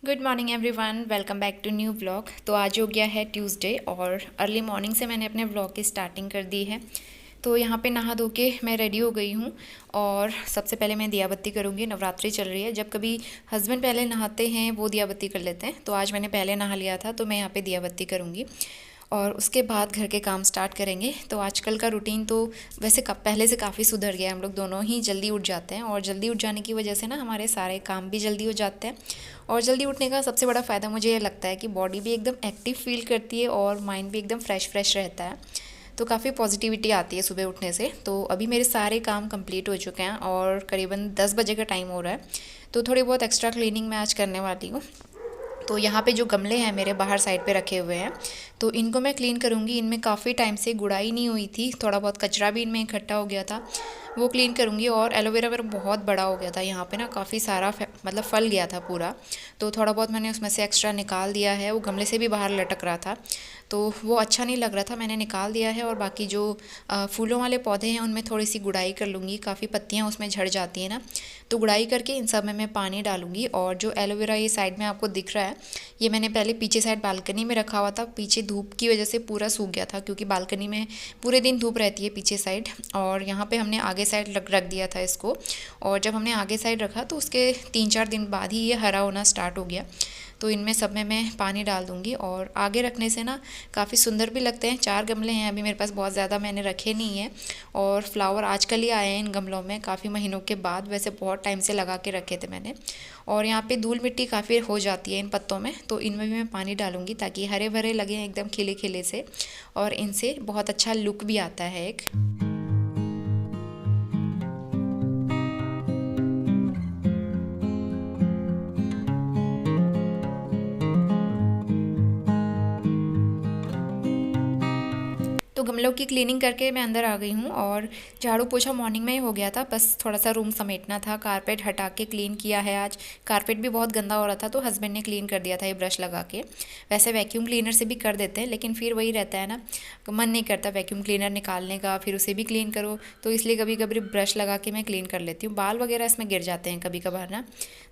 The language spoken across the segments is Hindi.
Good morning everyone, welcome back to new vlog. तो आज हो गया है ट्यूसडे और अर्ली मॉर्निंग से मैंने अपने व्लॉग की स्टार्टिंग कर दी है। तो यहाँ पे नहा धो के मैं रेडी हो गई हूँ और सबसे पहले मैं दिया बत्ती करूँगी। नवरात्रि चल रही है, जब कभी हस्बैंड पहले नहाते हैं वो दिया बत्ती कर लेते हैं, तो आज मैंने पहले नहा लिया था तो मैं यहाँ पे दिया बत्ती करूँगी और उसके बाद घर के काम स्टार्ट करेंगे। तो आजकल का रूटीन तो वैसे पहले से काफ़ी सुधर गया है। हम लोग दोनों ही जल्दी उठ जाते हैं और जल्दी उठ जाने की वजह से ना हमारे सारे काम भी जल्दी हो जाते हैं। और जल्दी उठने का सबसे बड़ा फ़ायदा मुझे ये लगता है कि बॉडी भी एकदम एक्टिव फील करती है और माइंड भी एकदम फ्रेश रहता है। तो काफ़ी पॉजिटिविटी आती है सुबह उठने से। तो अभी मेरे सारे काम कंप्लीट हो चुके हैं और करीबन 10 बजे का टाइम हो रहा है। तो थोड़ी बहुत एक्स्ट्रा क्लीनिंग मैं आज करने वाली हूँ। तो यहाँ पे जो गमले हैं मेरे बाहर साइड पे रखे हुए हैं, तो इनको मैं क्लीन करूँगी। इनमें काफ़ी टाइम से गुड़ाई नहीं हुई थी, थोड़ा बहुत कचरा भी इनमें इकट्ठा हो गया था, वो क्लीन करूँगी। और एलोवेरा मेरा बहुत बड़ा हो गया था, यहाँ पे ना काफ़ी सारा मतलब फल गया था पूरा, तो थोड़ा बहुत मैंने उसमें से एक्स्ट्रा निकाल दिया है। वो गमले से भी बाहर लटक रहा था तो वो अच्छा नहीं लग रहा था, मैंने निकाल दिया है। और बाकी जो फूलों वाले पौधे हैं उनमें थोड़ी सी गुड़ाई कर लूँगी, काफ़ी पत्तियाँ उसमें झड़ जाती हैं ना, तो गुड़ाई करके इन सब में मैं पानी डालूँगी। और जो एलोवेरा ये साइड में आपको दिख रहा है, ये मैंने पहले पीछे साइड बालकनी में रखा हुआ था। पीछे धूप की वजह से पूरा सूख गया था, क्योंकि बालकनी में पूरे दिन धूप रहती है पीछे साइड। और यहाँ पे हमने आगे साइड रख दिया था इसको, और जब हमने आगे साइड रखा तो उसके 3-4 दिन बाद ही ये हरा होना स्टार्ट हो गया। तो इनमें सब में मैं पानी डाल दूँगी। और आगे रखने से ना काफ़ी सुंदर भी लगते हैं। 4 गमले हैं अभी मेरे पास, बहुत ज़्यादा मैंने रखे नहीं हैं। और फ्लावर आजकल ही आए हैं इन गमलों में, काफ़ी महीनों के बाद, वैसे बहुत टाइम से लगा के रखे थे मैंने। और यहाँ पे धूल मिट्टी काफ़ी हो जाती है इन पत्तों में, तो इनमें भी मैं पानी डालूँगी ताकि हरे भरे लगें एकदम खिले खिले से, और इनसे बहुत अच्छा लुक भी आता है एक। तो गमलों की क्लीनिंग करके मैं अंदर आ गई हूँ और झाड़ू पोछा मॉर्निंग में ही हो गया था, बस थोड़ा सा रूम समेटना था। कारपेट हटा के क्लीन किया है आज, कारपेट भी बहुत गंदा हो रहा था तो हस्बैंड ने क्लीन कर दिया था ये ब्रश लगा के। वैसे वैक्यूम क्लीनर से भी कर देते हैं, लेकिन फिर वही रहता है ना, मन नहीं करता वैक्यूम क्लीनर निकालने का, फिर उसे भी क्लीन करो, तो इसलिए कभी कभी ब्रश लगा के मैं क्लीन कर लेती हूँ। बाल वगैरह इसमें गिर जाते हैं कभी कभार ना,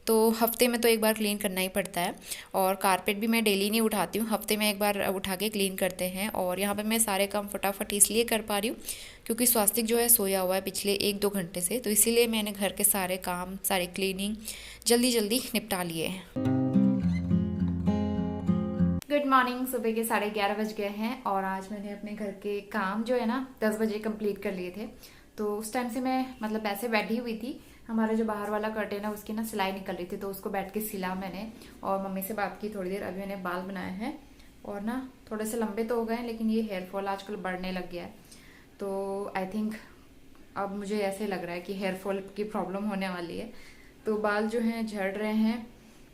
तो हफ्ते में तो एक बार क्लीन करना ही पड़ता है। और कारपेट भी मैं डेली नहीं उठाती हूँ, हफ्ते में एक बार उठा के क्लीन करते हैं। और यहाँ पे मैं सारे काम फटाफट इसलिए कर पा रही हूँ क्योंकि स्वास्तिक जो है सोया हुआ है पिछले 1-2 घंटे से, तो इसीलिए मैंने घर के सारे काम, सारी क्लीनिंग जल्दी जल्दी निपटा लिए हैं। गुड मॉर्निंग, सुबह के 11:30 बज गए हैं और आज मैंने अपने घर के काम जो है ना 10 बजे कंप्लीट कर लिए थे। तो उस टाइम से मैं मतलब ऐसे बैठी हुई थी, हमारा जो बाहर वाला कर्टेन है उसकी ना सिलाई निकल रही थी, तो उसको बैठ के सिला मैंने और मम्मी से बात की थोड़ी देर। अभी मैंने बाल बनाए हैं और ना थोड़े से लंबे तो हो गए हैं, लेकिन ये हेयर फॉल आजकल बढ़ने लग गया है। तो आई थिंक अब मुझे ऐसे लग रहा है कि हेयर फॉल की प्रॉब्लम होने वाली है, तो बाल जो हैं झड़ रहे हैं,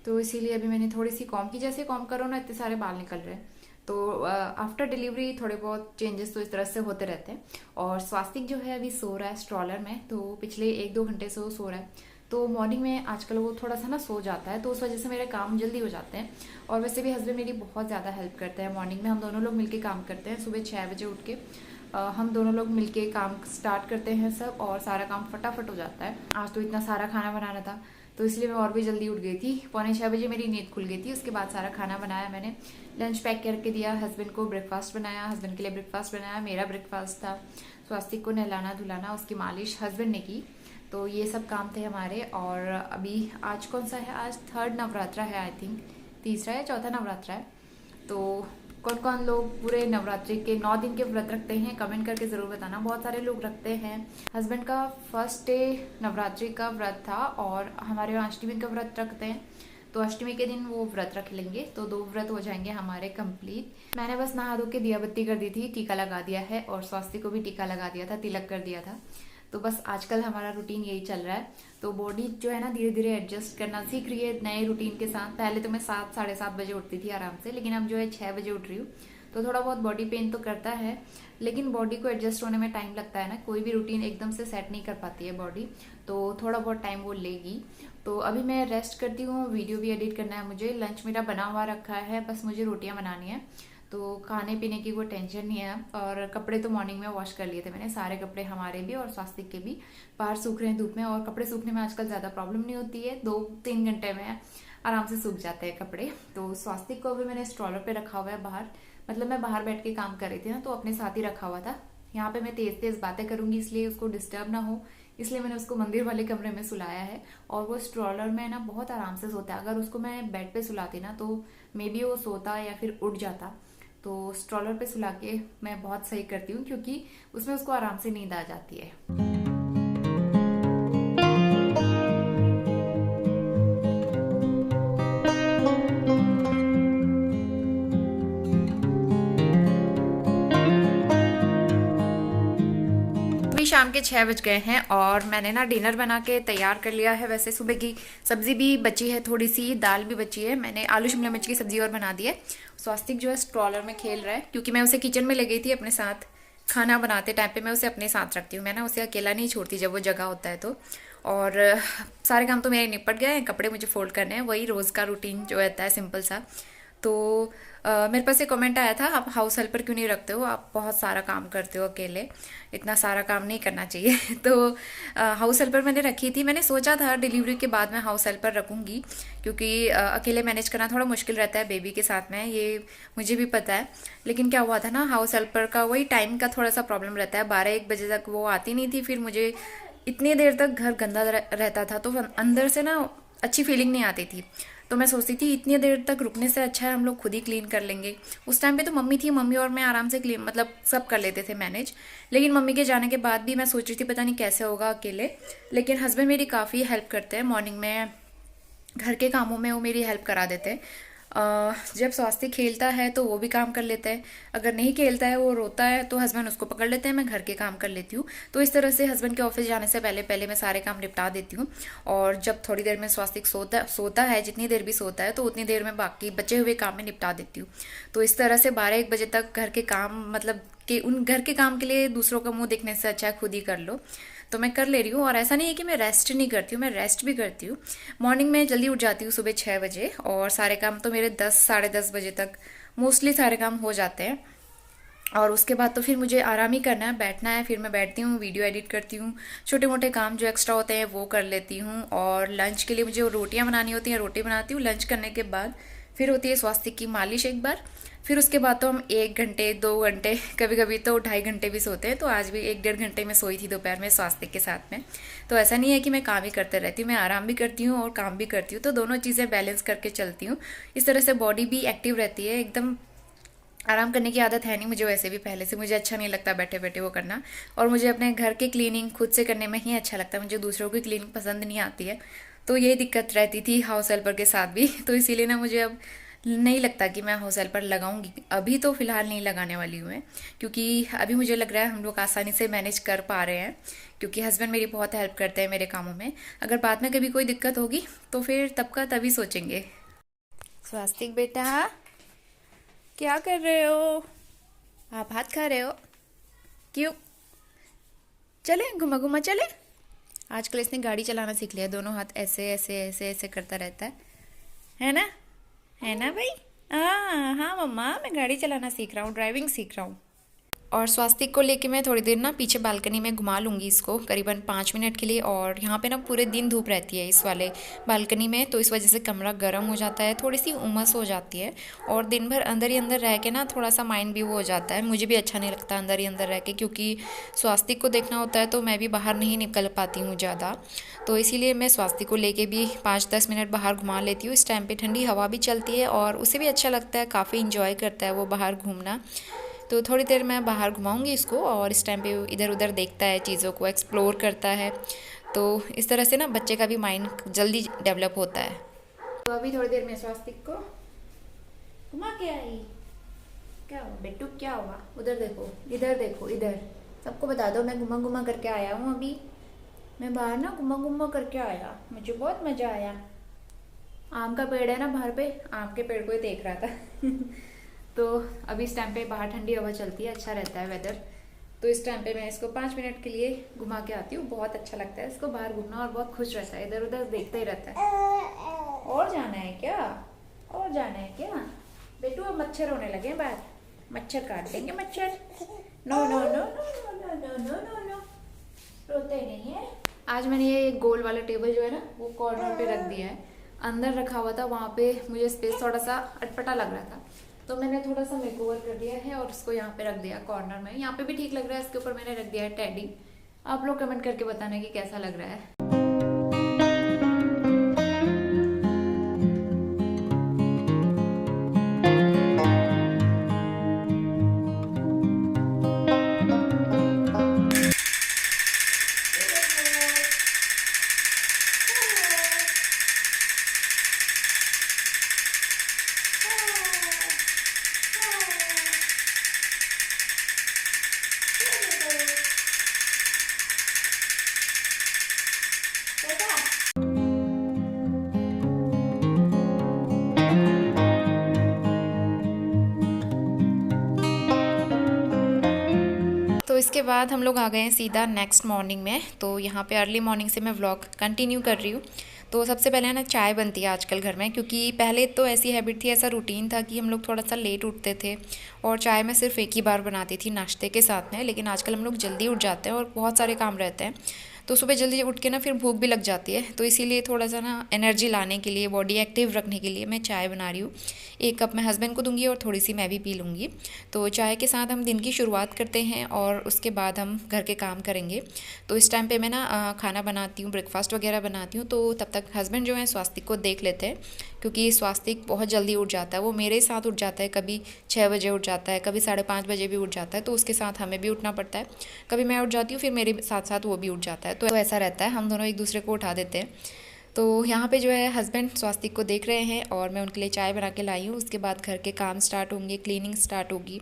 तो इसीलिए अभी मैंने थोड़ी सी कॉम की। जैसे कॉम करो ना इतने सारे बाल निकल रहे हैं। तो आफ्टर डिलीवरी थोड़े बहुत चेंजेस तो इस तरह से होते रहते हैं। और स्वास्तिक जो है अभी सो रहा है स्ट्रॉलर में, तो पिछले 1-2 घंटे से वो सो रहा है। तो मॉर्निंग में आजकल वो थोड़ा सा ना सो जाता है, तो उस वजह से मेरे काम जल्दी हो जाते हैं। और वैसे भी हस्बैंड मेरी बहुत ज़्यादा हेल्प करते हैं मॉर्निंग में, हम दोनों लोग मिलके काम करते हैं। सुबह 6 बजे उठ के हम दोनों लोग मिलके काम स्टार्ट करते हैं सब, और सारा काम फटाफट हो जाता है। आज तो इतना सारा खाना बनाना था, तो इसलिए मैं और भी जल्दी उठ गई थी। 5:45 बजे मेरी नींद खुल गई थी। उसके बाद सारा खाना बनाया मैंने, लंच पैक करके दिया, हस्बैंड को ब्रेकफास्ट बनाया, हस्बैंड के लिए ब्रेकफास्ट बनाया, मेरा ब्रेकफास्ट था। स्वास्तिक को नहलाना धुलाना, उसकी मालिश हस्बैंड ने की। तो ये सब काम थे हमारे। और अभी आज कौन सा है, आज 3rd नवरात्रा है आई थिंक, 3रा या 4था नवरात्रा है। तो कौन कौन लोग पूरे नवरात्रि के 9 दिन के व्रत रखते हैं कमेंट करके ज़रूर बताना। बहुत सारे लोग रखते हैं। हस्बैंड का फर्स्ट डे नवरात्रि का व्रत था और हमारे यहाँ अष्टमी का व्रत रखते हैं, तो अष्टमी के दिन वो व्रत रख लेंगे, तो 2 व्रत हो जाएंगे हमारे कंप्लीट। मैंने बस नहा धो के दिया बत्ती कर दी थी, टीका लगा दिया है, और स्वास्थ्य को भी टीका लगा दिया था, तिलक कर दिया था। तो बस आजकल हमारा रूटीन यही चल रहा है। तो बॉडी जो है ना धीरे धीरे एडजस्ट करना सीख रही है नए रूटीन के साथ। पहले तो मैं 7-7:30 बजे उठती थी आराम से, लेकिन अब जो है 6 बजे उठ रही हूँ, तो थोड़ा बहुत बॉडी पेन तो करता है, लेकिन बॉडी को एडजस्ट होने में टाइम लगता है ना, कोई भी रूटीन एकदम से सेट नहीं कर पाती है बॉडी, तो थोड़ा बहुत टाइम वो लेगी। तो अभी मैं रेस्ट करती हूँ, वीडियो भी एडिट करना है मुझे, लंच मेरा बना हुआ रखा है, बस मुझे रोटियां बनानी है, तो खाने पीने की कोई टेंशन नहीं है। और कपड़े तो मॉर्निंग में वॉश कर लिए थे मैंने, सारे कपड़े हमारे भी और स्वास्तिक के भी बाहर सूख रहे हैं धूप में। और कपड़े सूखने में आजकल ज़्यादा प्रॉब्लम नहीं होती है, 2-3 घंटे में आराम से सूख जाते हैं कपड़े। तो स्वास्तिक को भी मैंने स्ट्रॉलर पे रखा हुआ है बाहर, मतलब मैं बाहर बैठ के काम कर रही थी ना, तो अपने साथ ही रखा हुआ था। यहाँ पे मैं तेज तेज बातें करूंगी इसलिए उसको डिस्टर्ब ना हो, इसलिए मैंने उसको मंदिर वाले कमरे में सुलाया है। और वो स्ट्रॉलर में ना बहुत आराम से सोता है। अगर उसको मैं बेड पे सुलाती ना तो मे बी वो सोता या फिर उठ जाता। तो स्ट्रॉलर पे सुला के मैं बहुत सही करती हूँ, क्योंकि उसमें उसको आराम से नींद आ जाती है। अभी शाम के 6 बज गए हैं और मैंने ना डिनर बना के तैयार कर लिया है। वैसे सुबह की सब्जी भी बची है, थोड़ी सी दाल भी बची है। मैंने आलू शिमला मिर्च की सब्जी और बना दी है। स्वास्तिक जो है स्ट्रॉलर में खेल रहा है, क्योंकि मैं उसे किचन में ले गई थी अपने साथ। खाना बनाते टाइम पे मैं उसे अपने साथ रखती हूँ, मैं ना उसे अकेला नहीं छोड़ती जब वो जगह होता है तो। और सारे काम तो मेरे निपट गए हैं, कपड़े मुझे फोल्ड करने हैं, वही रोज़ का रूटीन जो रहता है सिंपल सा। तो मेरे पास एक कमेंट आया था, आप हाउस हेल्पर क्यों नहीं रखते हो, आप बहुत सारा काम करते हो अकेले, इतना सारा काम नहीं करना चाहिए। तो हाउस हेल्पर मैंने रखी थी। मैंने सोचा था डिलीवरी के बाद मैं हाउस हेल्पर रखूँगी, क्योंकि अकेले मैनेज करना थोड़ा मुश्किल रहता है बेबी के साथ में, ये मुझे भी पता है। लेकिन क्या हुआ था ना, हाउस हेल्पर का वही टाइम का थोड़ा सा प्रॉब्लम रहता है। 12-1 बजे तक वो आती नहीं थी, फिर मुझे इतनी देर तक घर गंदा रहता था, तो अंदर से ना अच्छी फीलिंग नहीं आती थी। तो मैं सोचती थी इतनी देर तक रुकने से अच्छा है हम लोग खुद ही क्लीन कर लेंगे। उस टाइम पे तो मम्मी थी, मम्मी और मैं आराम से क्लीन मतलब सब कर लेते थे मैनेज। लेकिन मम्मी के जाने के बाद भी मैं सोच रही थी पता नहीं कैसे होगा अकेले। लेकिन हस्बैंड मेरी काफ़ी हेल्प करते हैं, मॉर्निंग में घर के कामों में वो मेरी हेल्प करा देते हैं। जब स्वास्थ्य खेलता है तो वो भी काम कर लेता है, अगर नहीं खेलता है वो रोता है तो हस्बैंड उसको पकड़ लेते हैं, मैं घर के काम कर लेती हूँ। तो इस तरह से हस्बैंड के ऑफिस जाने से पहले पहले मैं सारे काम निपटा देती हूँ। और जब थोड़ी देर में स्वास्थ्य सोता है, जितनी देर भी सोता है तो उतनी देर में बाकी बचे हुए काम में निपटा देती हूँ। तो इस तरह से 12-1 बजे तक घर के काम, मतलब कि उन घर के काम के लिए दूसरों का मुंह देखने से अच्छा है खुद ही कर लो। तो मैं कर ले रही हूँ। और ऐसा नहीं है कि मैं रेस्ट नहीं करती हूँ, मैं रेस्ट भी करती हूँ। मॉर्निंग में जल्दी उठ जाती हूँ सुबह 6 बजे, और सारे काम तो मेरे 10-10:30 बजे तक मोस्टली सारे काम हो जाते हैं। और उसके बाद तो फिर मुझे आराम ही करना है, बैठना है। फिर मैं बैठती हूँ, वीडियो एडिट करती हूँ, छोटे मोटे काम जो एक्स्ट्रा होते हैं वो कर लेती हूँ। और लंच के लिए मुझे रोटियाँ बनानी होती हैं, रोटी बनाती हूँ। लंच करने के बाद फिर होती है स्वास्थ्य की मालिश एक बार। फिर उसके बाद तो हम 1 घंटे 2 घंटे, कभी कभी तो 2.5 घंटे भी सोते हैं। तो आज भी 1-1.5 घंटे में सोई थी दोपहर में स्वास्थ्य के साथ में। तो ऐसा नहीं है कि मैं काम ही करते रहती हूँ, मैं आराम भी करती हूँ और काम भी करती हूँ। तो दोनों चीज़ें बैलेंस करके चलती हूँ। इस तरह से बॉडी भी एक्टिव रहती है। एकदम आराम करने की आदत है नहीं मुझे, वैसे भी पहले से मुझे अच्छा नहीं लगता बैठे बैठे वो करना। और मुझे अपने घर की क्लीनिंग खुद से करने में ही अच्छा लगता है, मुझे दूसरों की क्लीनिंग पसंद नहीं आती है। तो यही दिक्कत रहती थी हाउस हेल्पर के साथ भी। तो इसीलिए ना मुझे अब नहीं लगता कि मैं हाउस हेल्पर लगाऊंगी। अभी तो फिलहाल नहीं लगाने वाली हूँ मैं, क्योंकि अभी मुझे लग रहा है हम लोग आसानी से मैनेज कर पा रहे हैं, क्योंकि हस्बैंड मेरी बहुत हेल्प करते हैं मेरे कामों में। अगर बाद में कभी कोई दिक्कत होगी तो फिर तब का तभी सोचेंगे। स्वास्तिक बेटा, क्या कर रहे हो? आप भात खा रहे हो? क्यों? चले घुमा घुमा चले। आजकल इसने गाड़ी चलाना सीख लिया, दोनों हाथ ऐसे ऐसे ऐसे ऐसे करता रहता है ना? है ना भाई? हाँ हाँ मम्मा, मैं गाड़ी चलाना सीख रहा हूँ, ड्राइविंग सीख रहा हूँ। और स्वास्तिक को लेके मैं थोड़ी देर ना पीछे बालकनी में घुमा लूँगी इसको, करीबन 5 मिनट के लिए। और यहाँ पे ना पूरे दिन धूप रहती है इस वाले बालकनी में, तो इस वजह से कमरा गर्म हो जाता है, थोड़ी सी उमस हो जाती है। और दिन भर अंदर ही अंदर रह के ना थोड़ा सा माइंड भी वो हो जाता है, मुझे भी अच्छा नहीं लगता अंदर ही अंदर रह के, क्योंकि स्वास्तिक को देखना होता है तो मैं भी बाहर नहीं निकल पाती हूँ ज़्यादा। तो इसीलिए मैं स्वास्तिक को लेके भी 5-10 मिनट बाहर घुमा लेती हूँ। इस टाइम पे ठंडी हवा भी चलती है और उसे भी अच्छा लगता है, काफ़ी इंजॉय करता है वो बाहर घूमना। तो थोड़ी देर मैं बाहर घुमाऊंगी इसको, और इस टाइम पे इधर उधर देखता है, चीज़ों को एक्सप्लोर करता है। तो इस तरह से ना बच्चे का भी माइंड जल्दी डेवलप होता है। तो अभी थोड़ी देर में स्वास्तिक को घुमा के आई। क्या हुआ बेटू, क्या हुआ? उधर देखो, इधर देखो, इधर सबको बता दो मैं घुमा घुमा करके आया हूँ। अभी मैं बाहर ना घुमा घुमा करके आया, मुझे बहुत मज़ा आया। आम का पेड़ है ना बाहर पे, आम के पेड़ को ही देख रहा था। तो अभी इस टाइम पे बाहर ठंडी हवा चलती है, अच्छा रहता है वेदर। तो इस टाइम पे मैं इसको 5 मिनट के लिए घुमा के आती हूँ, बहुत अच्छा लगता है इसको बाहर घूमना, और बहुत खुश रहता है, इधर उधर देखता ही रहता है। और जाना है क्या? और जाना है क्या बेटू? अब मच्छर होने लगे बाहर, मच्छर काट देंगे मच्छर। No no no no no no no no no, रोते नहीं है। आज मैंने ये गोल वाला टेबल जो है ना वो कॉर्नर पे रख दिया है। अंदर रखा हुआ था, वहाँ पे मुझे स्पेस थोड़ा सा अटपटा लग रहा था, तो मैंने थोड़ा सा मेकओवर कर दिया है और उसको यहाँ पे रख दिया कॉर्नर में। यहाँ पे भी ठीक लग रहा है, इसके ऊपर मैंने रख दिया है टेडी। आप लोग कमेंट करके बताना कि कैसा लग रहा है। तो इसके बाद हम लोग आ गए हैं सीधा नेक्स्ट मॉर्निंग में। तो यहाँ पे अर्ली मॉर्निंग से मैं व्लॉग कंटिन्यू कर रही हूँ। तो सबसे पहले ना चाय बनती है आजकल घर में, क्योंकि पहले तो ऐसी हैबिट थी, ऐसा रूटीन था कि हम लोग थोड़ा सा लेट उठते थे और चाय मैं सिर्फ एक ही बार बनाती थी नाश्ते के साथ में। लेकिन आजकल हम लोग जल्दी उठ जाते हैं और बहुत सारे काम रहते हैं, तो सुबह जल्दी उठ के ना फिर भूख भी लग जाती है। तो इसीलिए थोड़ा सा ना एनर्जी लाने के लिए, बॉडी एक्टिव रखने के लिए मैं चाय बना रही हूँ। एक कप मैं हस्बैंड को दूंगी और थोड़ी सी मैं भी पी लूँगी। तो चाय के साथ हम दिन की शुरुआत करते हैं और उसके बाद हम घर के काम करेंगे। तो इस टाइम पे मैं ना खाना बनाती हूँ, ब्रेकफास्ट वगैरह बनाती हूँ। तो तब तक हस्बैंड जो है स्वास्तिक को देख लेते हैं, क्योंकि स्वास्तिक बहुत जल्दी उठ जाता है। वो मेरे साथ उठ जाता है, कभी 6 बजे उठ जाता है, कभी 5:30 बजे भी उठ जाता है। तो उसके साथ हमें भी उठना पड़ता है। कभी मैं उठ जाती हूँ, फिर मेरे साथ साथ वो भी उठ जाता है। तो ऐसा रहता है, हम दोनों एक दूसरे को उठा देते हैं। तो यहाँ पे जो है हस्बैंड स्वास्तिक को देख रहे हैं और मैं उनके लिए चाय बना के लाई हूँ। उसके बाद घर के काम स्टार्ट होंगे, क्लीनिंग स्टार्ट होगी।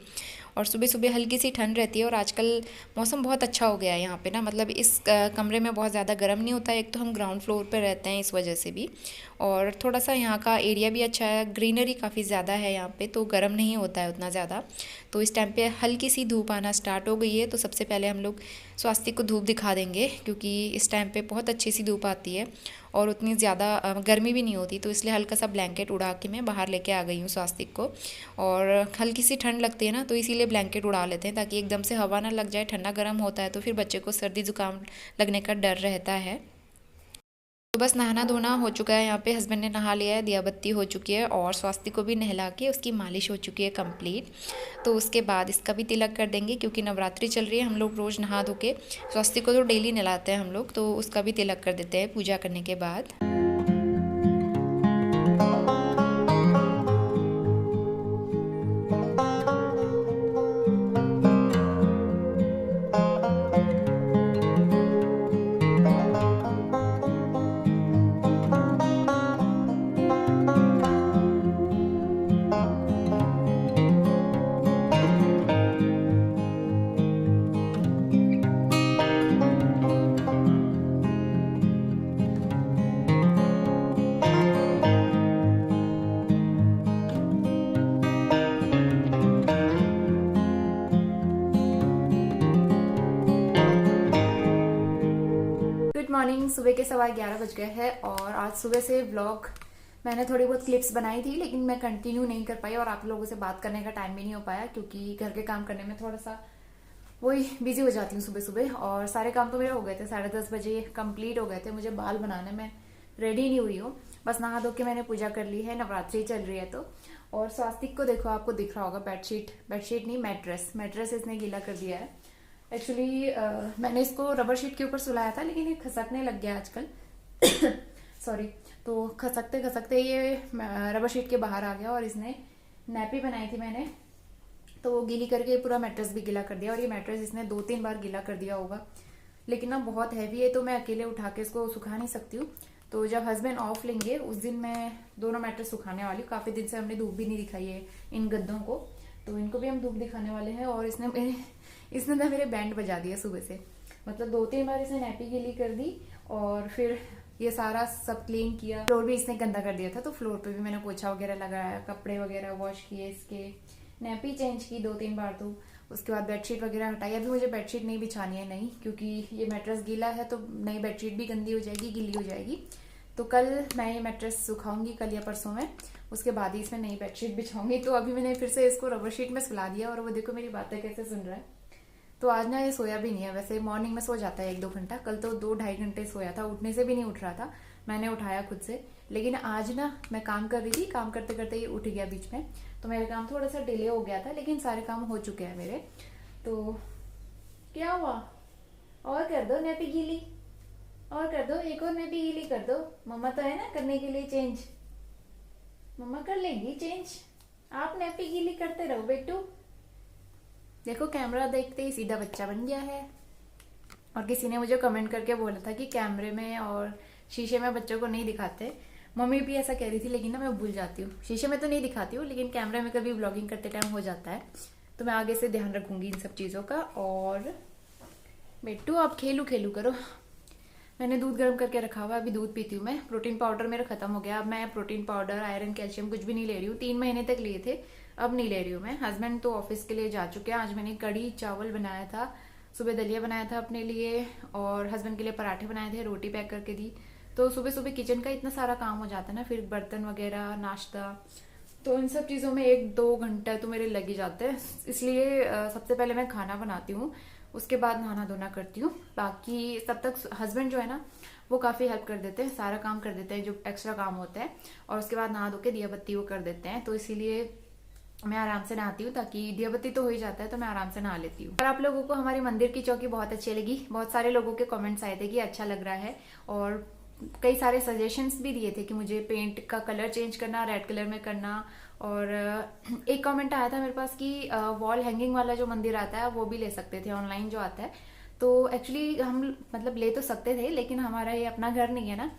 और सुबह सुबह हल्की सी ठंड रहती है और आजकल मौसम बहुत अच्छा हो गया है यहाँ पे ना, मतलब इस कमरे में बहुत ज़्यादा गर्म नहीं होता है। एक तो हम ग्राउंड फ्लोर पर रहते हैं, इस वजह से भी, और थोड़ा सा यहाँ का एरिया भी अच्छा है, ग्रीनरी काफ़ी ज़्यादा है यहाँ पे, तो गर्म नहीं होता है उतना ज़्यादा। तो इस टाइम पे हल्की सी धूप आना स्टार्ट हो गई है। तो सबसे पहले हम लोग स्वास्तिक को धूप दिखा देंगे, क्योंकि इस टाइम पे बहुत अच्छी सी धूप आती है और उतनी ज़्यादा गर्मी भी नहीं होती। तो इसलिए हल्का सा ब्लैंकेट उड़ा के मैं बाहर लेके आ गई हूँ स्वास्तिक को। और हल्की सी ठंड लगती है ना, तो इसीलिए ब्लैंकेट उड़ा लेते हैं ताकि एकदम से हवा ना लग जाए। ठंडा गर्म होता है तो फिर बच्चे को सर्दी ज़ुकाम लगने का डर रहता है। तो बस नहाना धोना हो चुका है, यहाँ पे हस्बैंड ने नहा लिया है, दिया बत्ती हो चुकी है और स्वास्तिक को भी नहला के उसकी मालिश हो चुकी है कंप्लीट। तो उसके बाद इसका भी तिलक कर देंगे, क्योंकि नवरात्रि चल रही है। हम लोग रोज़ नहा धो के स्वास्तिक को तो डेली नहलाते हैं हम लोग, तो उसका भी तिलक कर देते हैं पूजा करने के बाद। Good morning. सुबह के 11:15 बज गए हैं और आज सुबह से व्लॉग मैंने थोड़ी बहुत क्लिप्स बनाई थी, लेकिन मैं कंटिन्यू नहीं कर पाई और आप लोगों से बात करने का टाइम भी नहीं हो पाया, क्योंकि घर के काम करने में थोड़ा सा वही बिजी हो जाती हूँ सुबह सुबह। और सारे काम तो मेरे हो गए थे, 10:30 बजे कंप्लीट हो गए थे। मुझे बाल बनाने में रेडी नहीं हुई हूँ, बस नहा धो के मैंने पूजा कर ली है, नवरात्रि चल रही है तो। और स्वास्तिक को देखो, आपको दिख रहा होगा, बेडशीट नहीं, मैट्रेस इसने गीला कर दिया है। एक्चुअली मैंने इसको रबर शीट के ऊपर सुलाया था, लेकिन ये खसकने लग गया आजकल सॉरी। तो खसकते खसकते ये रबर शीट के बाहर आ गया और इसने नैपी बनाई थी मैंने, तो वो गीली करके पूरा मैट्रेस भी गीला कर दिया। और ये मैट्रेस इसने 2-3 बार गीला कर दिया होगा, लेकिन ना बहुत हैवी है तो मैं अकेले उठा के इसको सुखा नहीं सकती हूँ। तो जब हस्बैंड ऑफ लेंगे उस दिन मैं दोनों मैट्रेस सुखाने वाली हूँ। काफी दिन से हमने धूप भी नहीं दिखाई है इन गद्दों को, तो इनको भी हम धूप दिखाने वाले हैं। और इसने ना मेरे बैंड बजा दिया सुबह से, मतलब 2-3 बार इसने नैपी गीली कर दी और फिर ये सारा सब क्लीन किया। फ्लोर भी इसने गंदा कर दिया था, तो फ्लोर पे भी मैंने पोछा वगैरह लगाया, कपड़े वगैरह वॉश किए, इसके नैपी चेंज की 2-3 बार। तो उसके बाद बेडशीट वगैरह हटाई। अभी मुझे बेडशीट नहीं बिछानी है नई, क्योंकि ये मैट्रेस गीला है तो नई बेडशीट भी गंदी हो जाएगी, गीली हो जाएगी। तो कल मैं ये मैट्रेस सुखाऊंगी, कल या परसों में, उसके बाद ही इसमें नई बेडशीट बिछाऊंगी। तो अभी मैंने फिर से इसको रबर शीट में सुला दिया और वो देखो मेरी बातें कैसे सुन रहा है। तो आज ना ये सोया भी नहीं है। वैसे मॉर्निंग में सो जाता है 1-2 घंटा, कल तो 2-2.5 घंटे सोया था, उठने से भी नहीं उठ रहा था, मैंने उठाया खुद से। लेकिन आज ना मैं काम कर रही थी, काम करते करते ही उठ गया बीच में, तो मेरे काम थोड़ा सा डिले हो गया था, लेकिन सारे काम हो चुके हैं मेरे। तो क्या हुआ? और कर दो नैपी गीली, और कर दो, एक और नैपी गीली कर दो। मम्मा तो है ना करने के लिए चेंज, मम्मा कर लेगी चेंज, आप नैपी गीली करते रहो बेटू। देखो कैमरा देखते ही सीधा बच्चा बन गया है। और किसी ने मुझे कमेंट करके बोला था कि कैमरे में और शीशे में बच्चों को नहीं दिखाते। मम्मी भी ऐसा कह रही थी, लेकिन ना मैं भूल जाती हूँ। शीशे में तो नहीं दिखाती हूँ, लेकिन कैमरे में कभी व्लॉगिंग करते टाइम हो जाता है, तो मैं आगे से ध्यान रखूंगी इन सब चीज़ों का। और बेटू आप खेलू खेलू करो। मैंने दूध गर्म करके रखा हुआ है, अभी दूध पीती हूँ मैं। प्रोटीन पाउडर मेरा खत्म हो गया, अब मैं प्रोटीन पाउडर, आयरन, कैल्शियम कुछ भी नहीं ले रही हूँ। 3 महीने तक लिए थे, अब नहीं ले रही हूँ मैं। हस्बैंड तो ऑफिस के लिए जा चुके हैं। आज मैंने कड़ी चावल बनाया था, सुबह दलिया बनाया था अपने लिए, और हस्बैंड के लिए पराठे बनाए थे, रोटी पैक करके दी। तो सुबह सुबह किचन का इतना सारा काम हो जाता है ना, फिर बर्तन वगैरह, नाश्ता, तो इन सब चीज़ों में 1-2 घंटा तो मेरे लग ही जाते हैं। इसलिए सबसे पहले मैं खाना बनाती हूँ, उसके बाद नहाना धोना करती हूँ। बाकी तब तक हस्बैंड जो है ना, वो काफ़ी हेल्प कर देते हैं, सारा काम कर देते हैं जो एक्स्ट्रा काम होता है, और उसके बाद नहा धो के दिया बत्ती वो कर देते हैं। तो इसीलिए मैं आराम से नहाती हूँ, ताकि दिया बत्ती तो हो ही जाता है, तो मैं आराम से नहा लेती हूँ। और आप लोगों को हमारी मंदिर की चौकी बहुत अच्छी लगी। बहुत सारे लोगों के कमेंट्स आए थे कि अच्छा लग रहा है, और कई सारे सजेशंस भी दिए थे कि मुझे पेंट का कलर चेंज करना, रेड कलर में करना। और एक कमेंट आया था मेरे पास कि वॉल हैंगिंग वाला जो मंदिर आता है वो भी ले सकते थे, ऑनलाइन जो आता है। तो एक्चुअली हम मतलब ले तो सकते थे, लेकिन हमारा ये अपना घर नहीं है ना,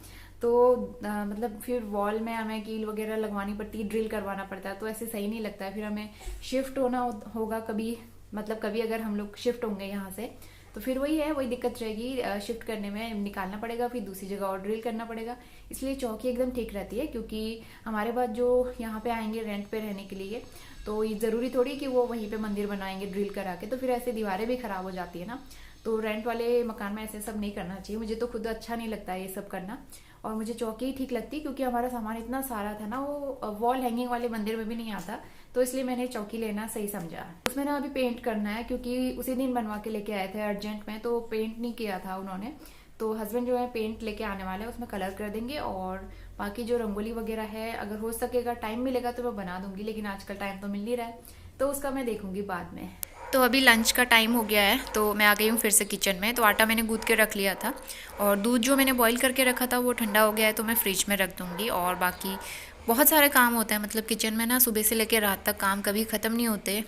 तो मतलब फिर वॉल में हमें कील वगैरह लगवानी पड़ती है, ड्रिल करवाना पड़ता है, तो ऐसे सही नहीं लगता है। फिर हमें शिफ्ट होना होगा कभी, मतलब कभी अगर हम लोग शिफ्ट होंगे यहाँ से, तो फिर वही दिक्कत रहेगी, शिफ्ट करने में निकालना पड़ेगा, फिर दूसरी जगह और ड्रिल करना पड़ेगा। इसलिए चौकी एकदम ठीक रहती है, क्योंकि हमारे बाद जो यहाँ पे आएंगे रेंट पे रहने के लिए, तो ये ज़रूरी थोड़ी कि वो वहीं पे मंदिर बनाएंगे ड्रिल करा के, तो फिर ऐसे दीवारें भी खराब हो जाती है ना। तो रेंट वाले मकान में ऐसे सब नहीं करना चाहिए। मुझे तो खुद अच्छा नहीं लगता है ये सब करना, और मुझे चौकी ही ठीक लगती, क्योंकि हमारा सामान इतना सारा था ना, वो वॉल हैंगिंग वाले मंदिर में भी नहीं आता, तो इसलिए मैंने चौकी लेना सही समझा। उसमें ना अभी पेंट करना है, क्योंकि उसी दिन बनवा के लेके आए थे अर्जेंट में, तो पेंट नहीं किया था उन्होंने। तो हस्बैंड जो है पेंट लेके आने वाले हैं, उसमें कलर कर देंगे। और बाकी जो रंगोली वगैरह है, अगर हो सकेगा, टाइम मिलेगा तो मैं बना दूंगी, लेकिन आजकल टाइम तो मिल नहीं रहा है, तो उसका मैं देखूंगी बाद में। तो अभी लंच का टाइम हो गया है, तो मैं आ गई हूँ फिर से किचन में। तो आटा मैंने गूंथ के रख लिया था, और दूध जो मैंने बॉईल करके रखा था वो ठंडा हो गया है, तो मैं फ्रिज में रख दूँगी। और बाकी बहुत सारे काम होते हैं, मतलब किचन में ना सुबह से लेकर रात तक काम कभी ख़त्म नहीं होते।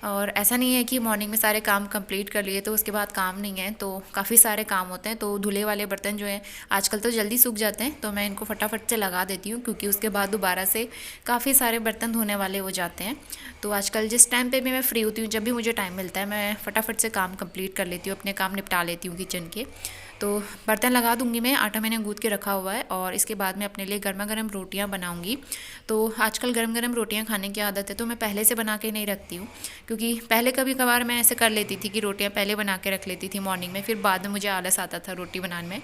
और ऐसा नहीं है कि मॉर्निंग में सारे काम कंप्लीट कर लिए तो उसके बाद काम नहीं है, तो काफ़ी सारे काम होते हैं। तो धुले वाले बर्तन जो हैं आजकल तो जल्दी सूख जाते हैं, तो मैं इनको फटाफट से लगा देती हूँ, क्योंकि उसके बाद दोबारा से काफ़ी सारे बर्तन धोने वाले हो जाते हैं। तो आजकल जिस टाइम पे भी मैं फ्री होती हूँ, जब भी मुझे टाइम मिलता है, मैं फटाफट से काम कंप्लीट कर लेती हूँ, अपने काम निपटा लेती हूँ किचन के। तो बर्तन लगा दूंगी मैं, आटा मैंने गूंथ के रखा हुआ है, और इसके बाद मैं अपने लिए गर्मा गर्म रोटियां बनाऊंगी। तो आजकल गर्म गर्म रोटियां खाने की आदत है, तो मैं पहले से बना के नहीं रखती हूँ, क्योंकि पहले कभी कभार मैं ऐसे कर लेती थी कि रोटियां पहले बना के रख लेती थी मॉर्निंग में, फिर बाद में मुझे आलस आता था रोटी बनाने में,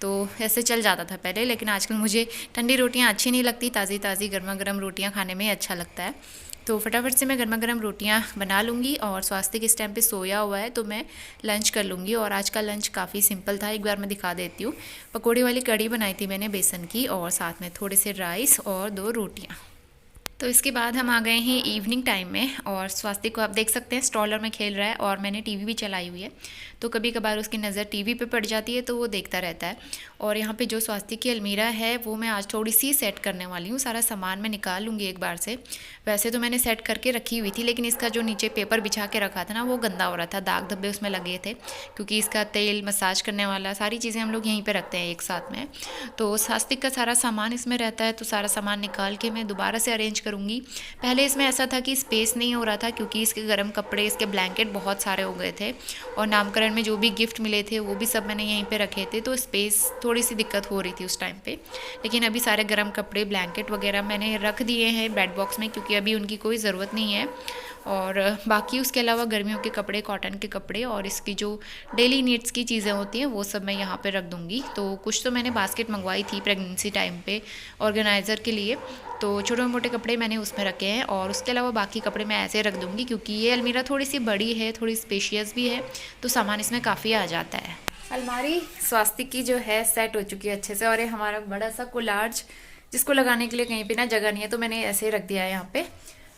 तो ऐसे चल जाता था पहले। लेकिन आजकल मुझे ठंडी रोटियाँ अच्छी नहीं लगती, ताज़ी ताज़ी गर्मा गर्म रोटियाँ खाने में अच्छा लगता है। तो फटाफट से मैं गर्मा गर्म रोटियां बना लूँगी। और स्वास्थ्य के इस टाइम पे सोया हुआ है, तो मैं लंच कर लूँगी। और आज का लंच काफ़ी सिंपल था, एक बार मैं दिखा देती हूँ। पकौड़े वाली कड़ी बनाई थी मैंने बेसन की, और साथ में थोड़े से राइस और 2 रोटियाँ। तो इसके बाद हम आ गए हैं इवनिंग टाइम में, और स्वास्थ्य को आप देख सकते हैं स्ट्रॉलर में खेल रहा है, और मैंने टीवी भी चलाई हुई है, तो कभी कभार उसकी नज़र टीवी पे पड़ जाती है, तो वो देखता रहता है। और यहाँ पे जो स्वास्थ्य की अलमीरा है वो मैं आज थोड़ी सी सेट करने वाली हूँ, सारा सामान मैं निकाल लूँगी एक बार से। वैसे तो मैंने सेट करके रखी हुई थी, लेकिन इसका जो नीचे पेपर बिछा के रखा था ना, वो गंदा हो रहा था, दाग धब्बे उसमें लगे थे, क्योंकि इसका तेल, मसाज करने वाला, सारी चीज़ें हम लोग यहीं पर रखते हैं एक साथ में। तो स्वास्थ्य का सारा सामान इसमें रहता है, तो सारा सामान निकाल के मैं दोबारा से अरेंज करूँगी। पहले इसमें ऐसा था कि स्पेस नहीं हो रहा था, क्योंकि इसके गर्म कपड़े, इसके ब्लैंकेट बहुत सारे हो गए थे, और नामकरण में जो भी गिफ्ट मिले थे वो भी सब मैंने यहीं पे रखे थे, तो स्पेस थोड़ी सी दिक्कत हो रही थी उस टाइम पे। लेकिन अभी सारे गर्म कपड़े, ब्लैंकेट वगैरह मैंने रख दिए हैं बेड बॉक्स में, क्योंकि अभी उनकी कोई ज़रूरत नहीं है। और बाकी उसके अलावा गर्मियों के कपड़े, कॉटन के कपड़े, और इसकी जो डेली नीड्स की चीज़ें होती हैं वो सब मैं यहाँ पे रख दूँगी। तो कुछ तो मैंने बास्केट मंगवाई थी प्रेगनेंसी टाइम पे ऑर्गेनाइज़र के लिए, तो छोटे मोटे कपड़े मैंने उसमें रखे हैं और उसके अलावा बाकी कपड़े मैं ऐसे रख दूँगी, क्योंकि ये अलमीरा थोड़ी सी बड़ी है, थोड़ी स्पेशियस भी है, तो सामान इसमें काफ़ी आ जाता है। अलमारी स्वास्तिक की जो है सेट हो चुकी है अच्छे से, और ये हमारा बड़ा सा कोलार्ज जिसको लगाने के लिए कहीं पे ना जगह नहीं है, तो मैंने ऐसे ही रख दिया है यहाँ पे।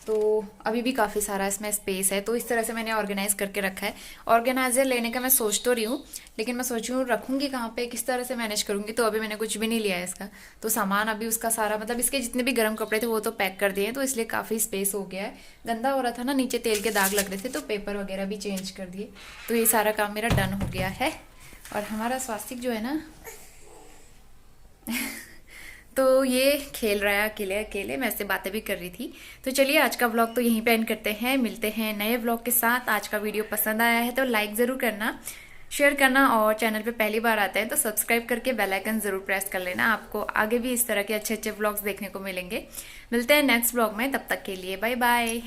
तो अभी भी काफ़ी सारा इसमें स्पेस है, तो इस तरह से मैंने ऑर्गेनाइज करके रखा है। ऑर्गेनाइजर लेने का मैं सोच तो रही हूँ, लेकिन मैं सोच रही हूँ रखूँगी कहाँ पे, किस तरह से मैनेज करूँगी। तो अभी मैंने कुछ भी नहीं लिया है इसका, तो सामान अभी उसका सारा मतलब इसके जितने भी गर्म कपड़े थे वो तो पैक कर दिए हैं, तो इसलिए काफ़ी स्पेस हो गया है। गंदा हो रहा था ना, नीचे तेल के दाग लग रहे थे, तो पेपर वगैरह भी चेंज कर दिए। तो ये सारा काम मेरा डन हो गया है। और हमारा स्वास्तिक जो है ना तो ये खेल रहा है अकेले अकेले, मैं इससे बातें भी कर रही थी। तो चलिए आज का व्लॉग तो यहीं पे एंड करते हैं, मिलते हैं नए व्लॉग के साथ। आज का वीडियो पसंद आया है तो लाइक ज़रूर करना, शेयर करना, और चैनल पे पहली बार आते हैं तो सब्सक्राइब करके बेल आइकन ज़रूर प्रेस कर लेना। आपको आगे भी इस तरह के अच्छे अच्छे व्लॉग्स देखने को मिलेंगे। मिलते हैं नेक्स्ट व्लॉग में, तब तक के लिए बाय बाय।